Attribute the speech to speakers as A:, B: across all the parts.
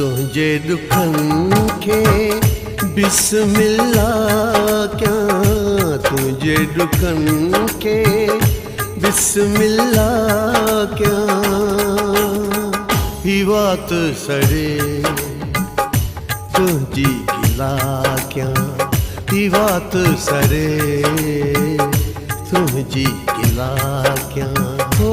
A: तुझे दुखन के बिस्मिल्लाह क्या, तुझे दुखन के बिस्मिल्लाह क्या, ही बात सड़े तुझी गिला क्या, ही बात सड़े तुझी गिला क्या। हो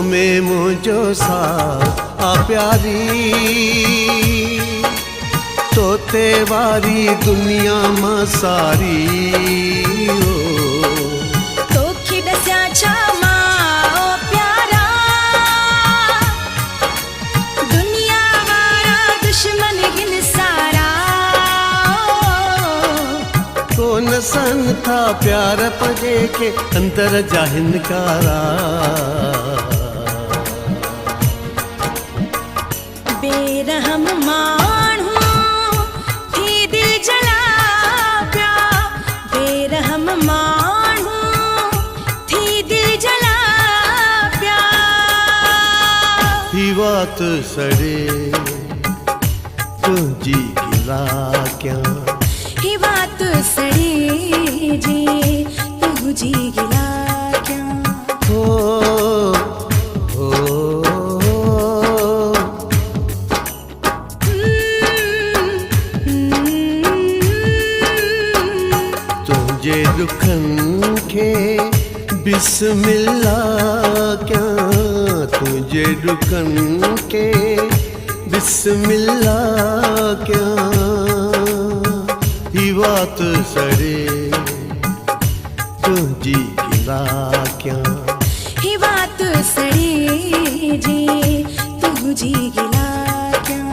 A: में मुझो सा आ प्यारी, तोते वारी दुनिया मां सारी।
B: तो खिदस्या छामा ओ प्यारा, दुनिया वारा दुश्मन हिन सारा।
A: कौन सन था प्यार पजे के अंदर जाहिन कारा।
B: बेरहम माण्हू थी दिल जला पिया, बेरहम माण्हू थी दिल जला पिया।
A: ही बात सड़े तुझी गिला क्या,
B: ही बात सड़ी जी तुझी गिला क्या।
A: तुझे दुखन के बिस्मिल्लाह क्या, तुझे दुखन के बिस्मिल्लाह क्या, ही बात सड़े तुझी गिला क्या।
B: ही बात सड़ी जी तुझी गिला क्या।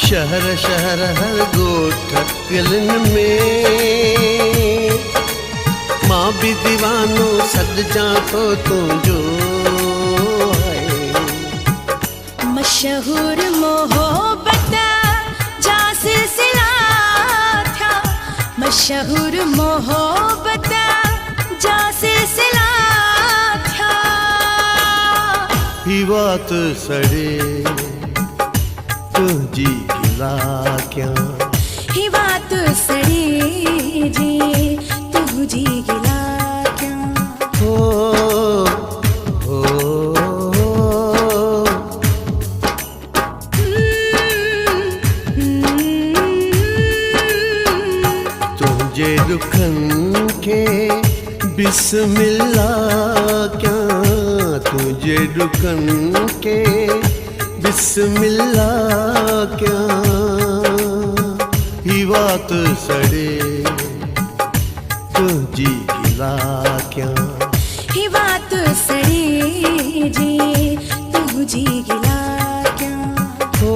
A: शहर शहर हर गोठ गलन में, मां भी दीवानो सद जा तो तुझो है।
B: मशहूर मोहब्बत जा सिलसिला था, मशहूर मोहब्बत जा सिलसिला था।
A: ही बात सड़े तुझी गिला क्या,
B: ही बात सड़ी जी तुझी गिला क्या।
A: तुझे दुखन के बिस्मिल्लाह क्या, तुझे दुखन के बिस्मिल्लाह क्या, ही बात सड़े तुझी गिला क्या।
B: ही बात सड़ी जी तुझी गिला क्या।
A: हो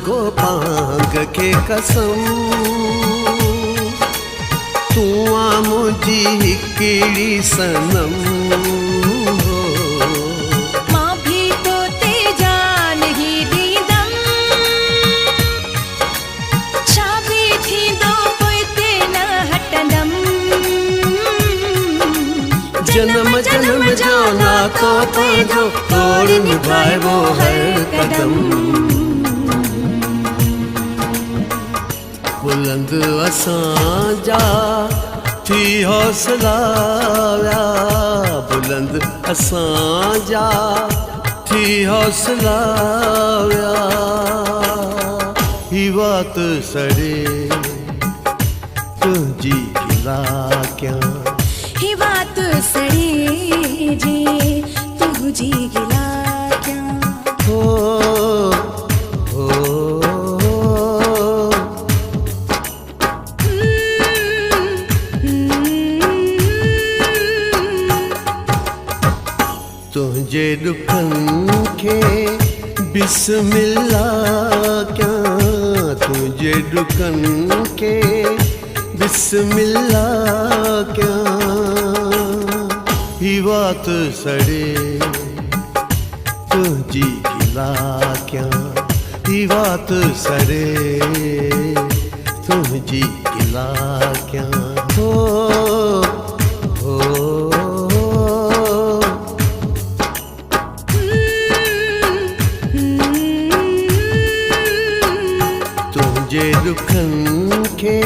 A: गोपांग के कसम तू आ मुझी हिकिड़ी सनम हो
B: मां भी तो ते जान ही दीदम छाबी थी दो पोइते न हटंदम
A: जन्म जन्म जो नातो पंहिंजो तोड़ निभाइबो हर कदम बुलंद असांजा थी हौसला विया बुलंद असांजा थी हौसला विया ही बात सड़े तुंहिंजी गिला क्या
B: ही बात सड़ी जी तुझी गिला क्या
A: हो हो तुझे दुखन के बिस्मिल्लाह क्या तुझे दुखन के बिस्मिल्लाह क्या ही बात सड़े तुझी गिला क्या ही बात सड़े तुझी गिला क्या हो हो तुझे दुखन के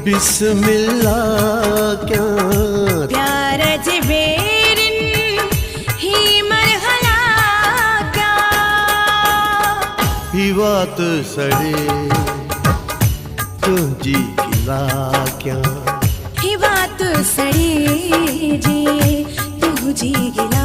A: बिस्मिल्लाह क्या
B: प्यार जबेरिन ही मरहला क्या
A: ही बात सड़े तुझी गिला क्या
B: ही बात सड़ी जी तुझी गिला